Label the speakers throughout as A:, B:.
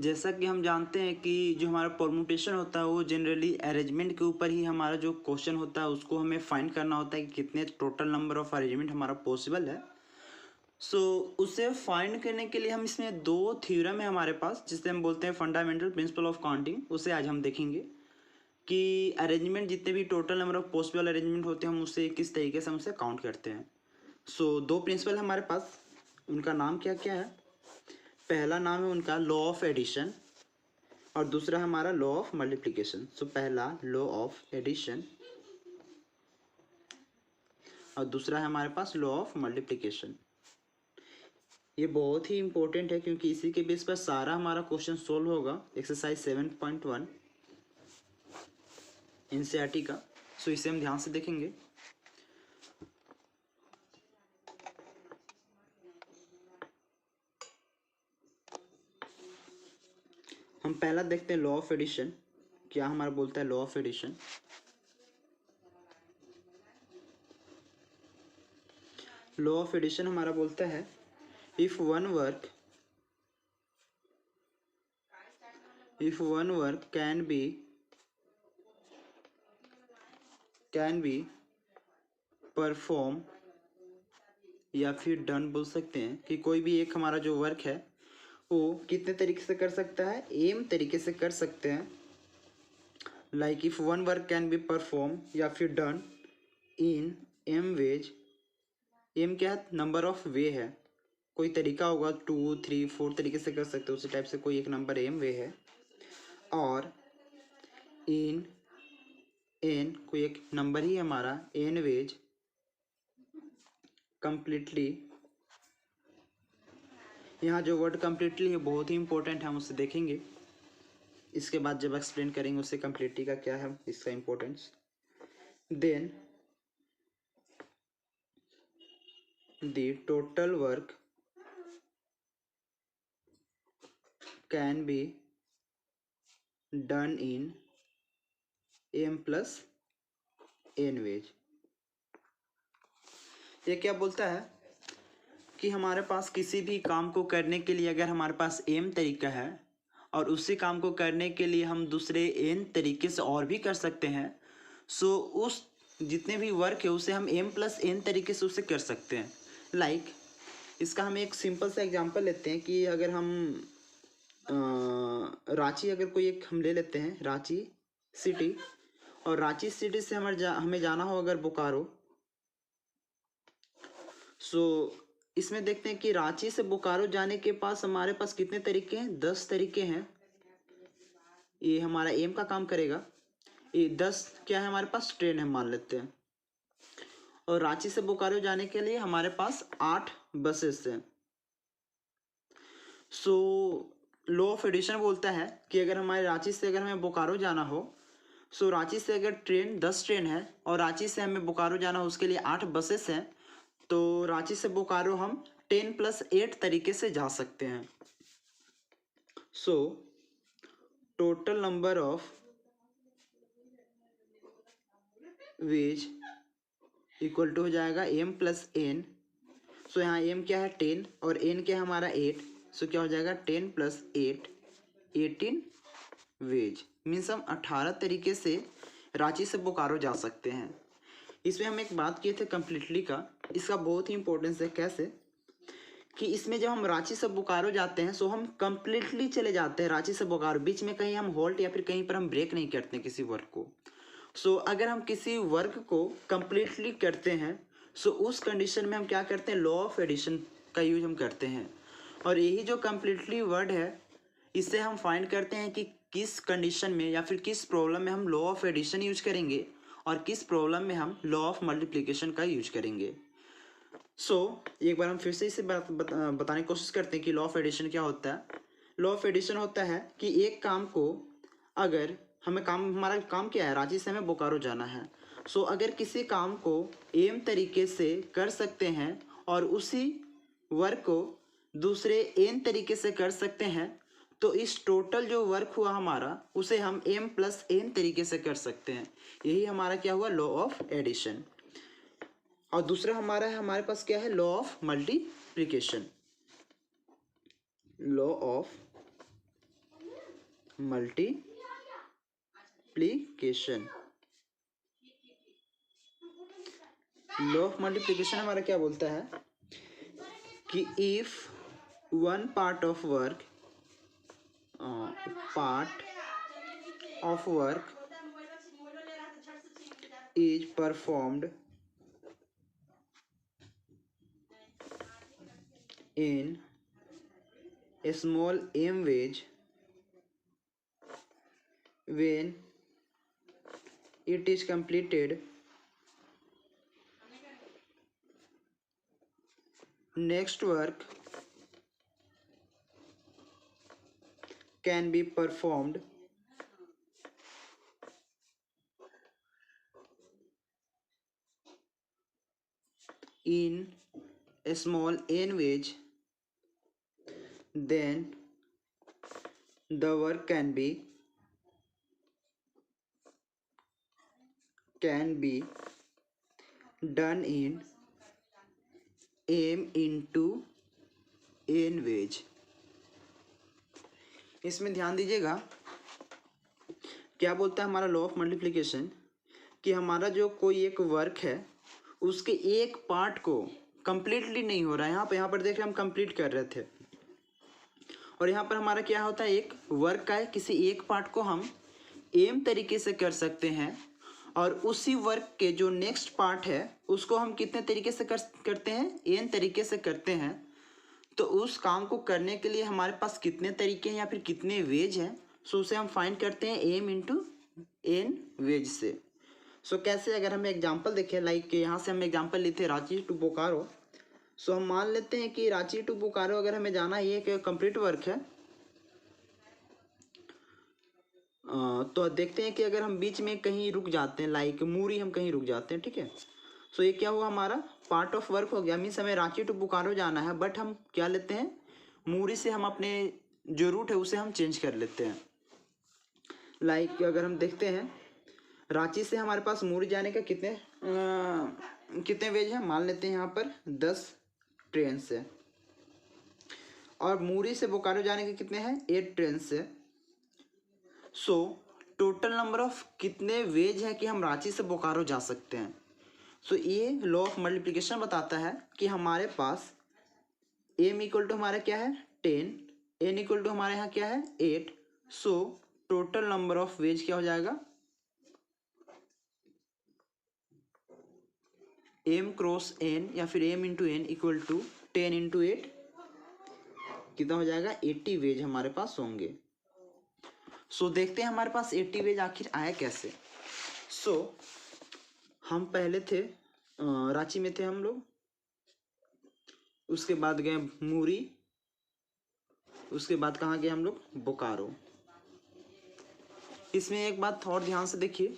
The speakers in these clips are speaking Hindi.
A: जैसा कि हम जानते हैं कि जो हमारा परमुटेशन होता है वो जनरली अरेंजमेंट के ऊपर ही हमारा जो क्वेश्चन होता है उसको हमें फाइंड करना होता है कि कितने टोटल नंबर ऑफ अरेंजमेंट हमारा पॉसिबल है। उसे फाइंड करने के लिए हम इसमें दो थ्योरम है हमारे पास जिसे हम बोलते हैं फंडामेंटल प्रिंसिपल ऑफ काउंटिंग। उसे आज हम देखेंगे कि अरेंजमेंट जितने भी total number of possible arrangement होते हैं हम उसे किस तरीके से हम उसे काउंट करते हैं। दो प्रिंसिपल हमारे पास, उनका नाम क्या क्या है। पहला नाम है उनका लॉ ऑफ एडिशन और दूसरा हमारा लॉ ऑफ मल्टीप्लिकेशन। पहला लॉ ऑफ एडिशन और दूसरा है हमारे पास लॉ ऑफ मल्टीप्लिकेशन। ये बहुत ही इंपॉर्टेंट है क्योंकि इसी के बेस पर सारा हमारा क्वेश्चन सोल्व होगा एक्सरसाइज 7.1 एनसीईआरटी का। इसे हम ध्यान से देखेंगे। हम पहला देखते हैं लॉ ऑफ एडिशन। क्या हमारा बोलता है law of addition. Law of addition हमारा बोलता है if one work can be perform या फिर डन बोल सकते हैं कि कोई भी एक हमारा जो वर्क है वो कितने तरीके से कर सकता है, एम तरीके से कर सकते हैं। Like if one work can be perform या फिर done in M ways. M क्या है, नंबर ऑफ वे है, कोई तरीका होगा 2, 3, 4 तरीके से कर सकते हो, उसी टाइप से कोई एक नंबर एम वे है। और इन एन कोई एक नंबर ही हमारा एन वेज कंप्लीटली। यहाँ जो वर्ड कंप्लीटली है बहुत ही इंपॉर्टेंट है, हम उसे देखेंगे। इसके बाद जब एक्सप्लेन करेंगे उससे कंप्लीटली का क्या है, इसका importance. Then the total work can be done in M plus N ways. ये क्या बोलता है कि हमारे पास किसी भी काम को करने के लिए अगर हमारे पास एम तरीका है और उसी काम को करने के लिए हम दूसरे एन तरीके से और भी कर सकते हैं, उस जितने भी वर्क है उसे हम एम प्लस एन तरीके से उसे कर सकते हैं। लाइक इसका हम एक सिंपल सा एग्जांपल लेते हैं कि अगर हम रांची, अगर कोई एक हम ले लेते हैं रांची सिटी, और रांची सिटी से हमें जाना हो अगर बोकारो। इसमें देखते हैं कि रांची से बोकारो जाने के पास हमारे पास कितने तरीके हैं, 10 तरीके हैं। ये हमारा एम का काम करेगा। ये 10 क्या है हमारे पास, ट्रेन है मान लेते हैं। और रांची से बोकारो जाने के लिए हमारे पास 8 बसेस हैं। लॉ ऑफ एडिशन बोलता है कि अगर हमारे रांची से अगर हमें बोकारो जाना हो, रांची से अगर 10 ट्रेन है और रांची से हमें बोकारो जाना हो उसके लिए 8 बसेस हैं, तो रांची से बोकारो हम 10 + 8 तरीके से जा सकते हैं। Total number of ways equal to हो जाएगा m + n। यहाँ m क्या है 10 और n क्या है हमारा 8। क्या हो जाएगा 10 + 8 18 वेज। मीन्स हम 18 तरीके से रांची से बोकारो जा सकते हैं। इसमें हम एक बात किए थे कम्प्लीटली का, इसका बहुत ही इंपॉर्टेंस है। कैसे कि इसमें जब हम रांची से बोकारो जाते हैं हम कम्प्लीटली चले जाते हैं रांची से बोकारो, बीच में कहीं हम होल्ट या फिर कहीं पर हम ब्रेक नहीं करते हैं किसी वर्क को। अगर हम किसी वर्क को कम्प्लीटली करते हैं उस कंडीशन में हम क्या करते हैं, लॉ ऑफ एडिशन का यूज हम करते हैं। और यही जो कम्प्लीटली वर्ड है इससे हम फाइंड करते हैं कि किस कंडीशन में या फिर किस प्रॉब्लम में हम लॉ ऑफ एडिशन यूज करेंगे और किस प्रॉब्लम में हम लॉ ऑफ मल्टीप्लिकेशन का यूज करेंगे। एक बार हम फिर से इसे बताने की कोशिश करते हैं कि लॉ ऑफ एडिशन क्या होता है। लॉ ऑफ एडिशन होता है कि एक काम को अगर हमारा काम क्या है, रांची से हमें बोकारो जाना है। अगर किसी काम को एम तरीके से कर सकते हैं और उसी वर्क को दूसरे एन तरीके से कर सकते हैं, तो इस टोटल जो वर्क हुआ हमारा उसे हम m + n तरीके से कर सकते हैं। यही हमारा क्या हुआ, लॉ ऑफ एडिशन। और दूसरा हमारे पास क्या है, law of multiplication. Law of multiplication. Law of multiplication हमारा क्या बोलता है कि if one part of work is performed in a small m ways when it is completed next work can be performed in a small n ways, then the work can be done in m into n ways। इसमें ध्यान दीजिएगा क्या बोलता है हमारा लॉ ऑफ मल्टीप्लिकेशन कि हमारा जो कोई एक वर्क है उसके एक पार्ट को कंप्लीटली नहीं हो रहा है। यहाँ पर देख रहे हम कंप्लीट कर रहे थे और यहाँ पर हमारा क्या होता है एक वर्क का है किसी एक पार्ट को हम एम तरीके से कर सकते हैं और उसी वर्क के जो नेक्स्ट पार्ट है उसको हम कितने तरीके से करते हैं एन तरीके से करते हैं। तो उस काम को करने के लिए हमारे पास कितने तरीके हैं या फिर कितने वेज हैं सो उसे हम फाइंड करते हैं एम इंटू एन वेज से। सो कैसे अगर हम एग्जांपल देखें लाइक यहाँ से हम एग्जांपल लेते हैं रांची टू बोकारो। सो हम मान लेते हैं कि रांची टू बोकारो अगर हमें जाना है ये एक कंप्लीट वर्क है तो देखते हैं कि अगर हम बीच में कहीं रुक जाते हैं लाइक मूरी हम कहीं रुक जाते हैं ठीक है। सो ये क्या हुआ हमारा पार्ट ऑफ वर्क हो गया मीन्स हमें रांची टू बोकारो जाना है बट हम क्या लेते हैं मूरी से हम अपने जो रूट है उसे हम चेंज कर लेते हैं। लाइक अगर हम देखते हैं रांची से हमारे पास मूरी जाने का कितने वेज हैं मान लेते हैं यहाँ पर 10 ट्रेन से और मूरी से बोकारो जाने के कितने हैं 8 ट्रेन से। सो टोटल नंबर ऑफ कितने वेज है कि हम रांची से बोकारो जा सकते हैं। सो ये लॉ ऑफ मल्टीप्लिकेशन बताता है कि हमारे पास एम इक्वल टू हमारा क्या है 10 एन इक्वल टू हमारे यहाँ क्या है 8। So total number of ways क्या हो जाएगा एम क्रॉस एन या फिर M into N equal to 10 into 8 कितना हो जाएगा 80 वेज हमारे पास होंगे। सो देखते हैं हमारे पास 80 वेज आखिर आया कैसे। सो हम पहले थे रांची में थे हम लोग उसके बाद गए मूरी उसके बाद कहाँ गए हम लोग बोकारो। इसमें एक बात और ध्यान से देखिए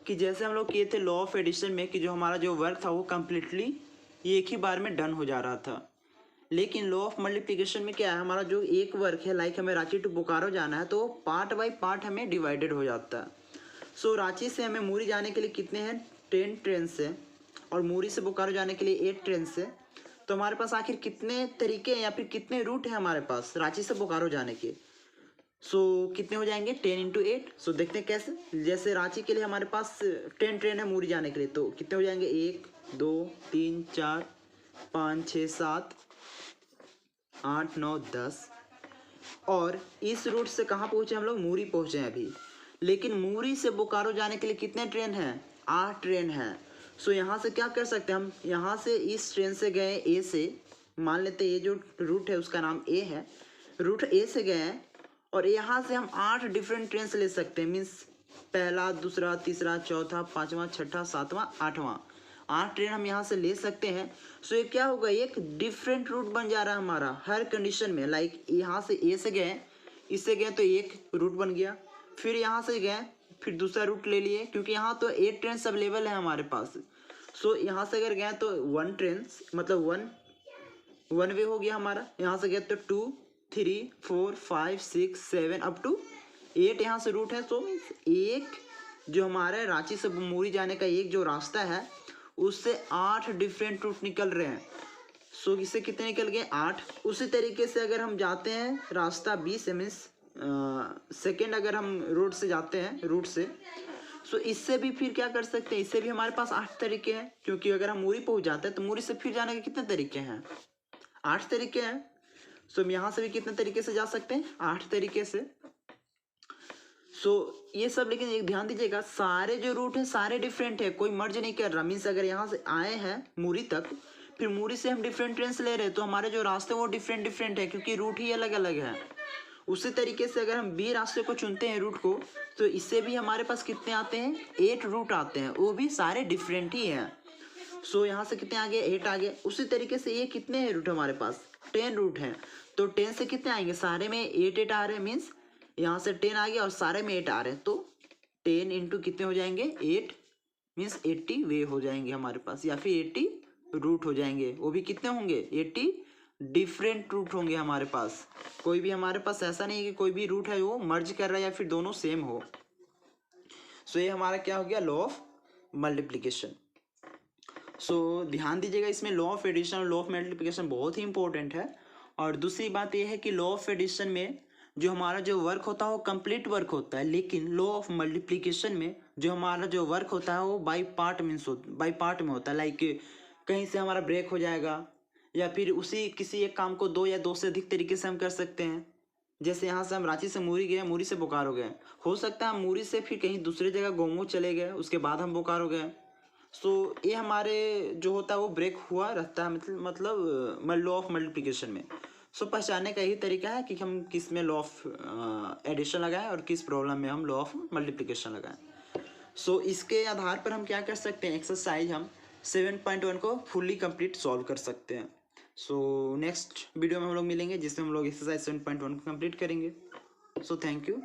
A: कि जैसे हम लोग किए थे लॉ ऑफ एडिशन में कि जो हमारा जो वर्क था वो कम्प्लीटली एक ही बार में डन हो जा रहा था लेकिन लॉ ऑफ मल्टीप्लिकेशन में क्या है हमारा जो एक वर्क है लाइक हमें रांची टू बोकारो जाना है तो पार्ट बाय पार्ट हमें डिवाइडेड हो जाता है। सो रांची से हमें मूरी जाने के लिए कितने हैं 10 ट्रेन से और मूरी से बोकारो जाने के लिए 8 ट्रेन से। तो हमारे पास आखिर कितने तरीके हैं या फिर कितने रूट हैं हमारे पास रांची से बोकारो जाने के। सो कितने हो जाएंगे 10 इंटू 8। सो देखते हैं कैसे जैसे रांची के लिए हमारे पास 10 ट्रेन है मूरी जाने के लिए तो कितने हो जाएंगे 1 2 3 4 5 6 7 8 9 10 और इस रूट से कहाँ पहुँचे हम लोग मूरी पहुँचे हैं अभी लेकिन मूरी से बोकारो जाने के लिए कितने ट्रेन हैं 8 ट्रेन हैं। सो यहाँ से क्या कर सकते हैं हम यहाँ से इस ट्रेन से गए ए से मान लेते हैं ये जो रूट है उसका नाम ए है रूट ए से गए हैं और यहाँ से हम 8 डिफरेंट ट्रेन ले सकते हैं मीन्स पहला दूसरा तीसरा चौथा पाँचवा छठा सातवां आठवां 8 ट्रेन हम यहाँ से ले सकते हैं। सो ये क्या होगा एक डिफरेंट रूट बन जा रहा है हमारा हर कंडीशन में लाइक यहाँ से ए से गए इससे गए तो एक रूट बन गया फिर यहाँ से गए फिर दूसरा रूट ले लिए क्योंकि यहाँ तो 8 ट्रेन अवेलेबल है हमारे पास। सो यहाँ से अगर गए तो 1 ट्रेन मतलब वन वे हो गया हमारा यहाँ से गए तो 2 3 4 5 6 7 अप टू 8 यहाँ से रूट है। तो एक जो हमारे रांची से मूरी जाने का एक जो रास्ता है उससे 8 डिफरेंट रूट निकल रहे हैं। सो इससे कितने निकल गए 8। उसी तरीके से अगर हम जाते हैं रास्ता 20 मीन्स सेकेंड अगर हम रूट से जाते हैं रूट से, सो इससे भी फिर क्या कर सकते हैं, इससे भी हमारे पास 8 तरीके हैं, क्योंकि अगर हम मूरी पहुंच जाते हैं तो मूरी से फिर जाने के कितने तरीके हैं, 8 तरीके हैं। सो हम यहाँ से भी कितने तरीके से जा सकते हैं, 8 तरीके से। सो ये सब, लेकिन एक ध्यान दीजिएगा, सारे जो रूट है सारे डिफरेंट है, कोई मर्ज नहीं कर रहा। मीन्स अगर यहाँ से आए हैं मूरी तक, फिर मूरी से हम डिफरेंट ट्रेन से ले रहे हैं, तो हमारे जो रास्ते वो डिफरेंट है, क्योंकि रूट ही अलग अलग है। उसी तरीके से अगर हम बी रास्ते को चुनते हैं रूट को, तो इससे भी हमारे पास कितने आते हैं, 8 रूट आते हैं, वो भी सारे डिफरेंट ही हैं। सो यहाँ से कितने आ गए, 8 आ गए। उसी तरीके से ये कितने हैं रूट हमारे पास, 10 रूट हैं, तो 10 से कितने आएंगे, सारे में 8 आ रहे हैं, मीन्स यहाँ से 10 आ गया और सारे में 8 आ रहे हैं, तो 10 इंटू कितने हो जाएंगे, 8, मीन्स 80 वे हो जाएंगे हमारे पास, या फिर 80 रूट हो जाएंगे। वो भी कितने होंगे, 80 डिफरेंट रूट होंगे हमारे पास। कोई भी हमारे पास ऐसा नहीं है कि कोई भी रूट है वो मर्ज कर रहा है या फिर दोनों सेम हो। सो ये हमारा क्या हो गया, लॉ ऑफ मल्टीप्लिकेशन। सो ध्यान दीजिएगा, इसमें लॉ ऑफ एडिशन और लॉ ऑफ मल्टीप्लिकेशन बहुत ही इंपॉर्टेंट है। और दूसरी बात यह है कि लॉ ऑफ एडिशन में जो हमारा जो वर्क होता है वो कंप्लीट वर्क होता है, लेकिन लॉ ऑफ मल्टीप्लिकेशन में जो हमारा जो वर्क होता है वो बाई पार्ट में होता है। लाइक कहीं से हमारा ब्रेक हो जाएगा, या फिर उसी किसी एक काम को 2 या 2 से अधिक तरीके से हम कर सकते हैं। जैसे यहाँ से हम रांची से मूरी गए, मूरी से बोकारो गए, हो सकता है हम मूरी से फिर कहीं दूसरी जगह गोमो चले गए, उसके बाद हम बोकारो गए। सो ये हमारे जो होता है वो ब्रेक हुआ रहता है, मतलब लॉ ऑफ मल्टीप्लिकेशन में। सो पहचानने का यही तरीका है कि हम किस में लॉ ऑफ एडिशन लगाएं और किस प्रॉब्लम में हम लॉ ऑफ मल्टीप्लिकेशन लगाएं। सो इसके आधार पर हम क्या कर सकते हैं, एक्सरसाइज हम 7.1 को फुल्ली कंप्लीट सॉल्व कर सकते हैं। सो नेक्स्ट वीडियो में हम लोग मिलेंगे, जिसमें हम लोग एक्सरसाइज 7.1 को कंप्लीट करेंगे। So thank you.